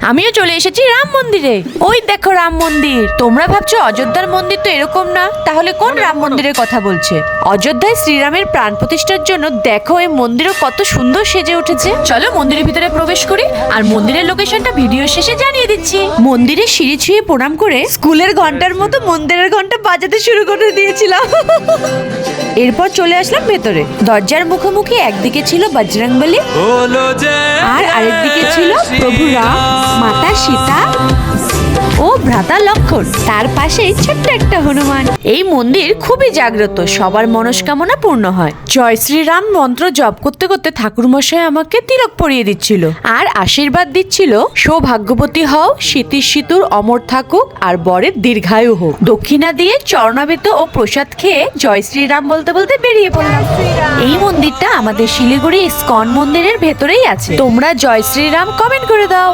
আমিও চলে এসেছি রাম মন্দিরে। ওই দেখো রাম মন্দির। তোমরা ভাবছো অযোধ্যার মন্দির তো এরকম না, তাহলে কোন রাম মন্দিরের কথা বলছে? অযোধ্যায় শ্রীরামের প্রাণ প্রতিষ্ঠার জন্য দেখো এই মন্দিরও কত সুন্দর সেজে উঠেছে। চলো মন্দিরের ভিতরে প্রবেশ করি, আর মন্দিরের লোকেশনটা ভিডিও শেষে জানিয়ে দিচ্ছি। মন্দিরে সিঁড়ি ছুঁয়ে প্রণাম করে স্কুলের ঘন্টার মতো মন্দিরের ঘন্টা বাজাতে শুরু করে দিয়েছিলাম। এরপর চলে আসলাম ভেতরে। দরজার মুখোমুখি একদিকে ছিল বজরংবলী আর আরেকদিকে ছিল প্রভু রাম, মাতা সীতা ও ভ্রাতা লক্ষণ। তার পাশেই ছোট্ট একটা হনুমান। এই মন্দির খুবই জাগ্রত, সবার মনস্কামনা পূর্ণ হয়। জয় শ্রীরাম মন্ত্র জপ করতে করতে ঠাকুরমশাই আমাকে তিলক পরিয়ে দিচ্ছিল আর আশীর্বাদ দিচ্ছিল, সৌভাগ্যবতী হও, স্মৃতির সিঁদুর অমর থাকুক আর বরের দীর্ঘায়ু হোক। দক্ষিণা দিয়ে চরণামৃত ও প্রসাদ খেয়ে জয় শ্রীরাম বলতে বলতে বেরিয়ে পড়লাম। এই মন্দিরটা আমাদের শিলিগুড়ি ইস্কন মন্দিরের ভেতরেই আছে। তোমরা জয় শ্রীরাম কমেন্ট করে দাও।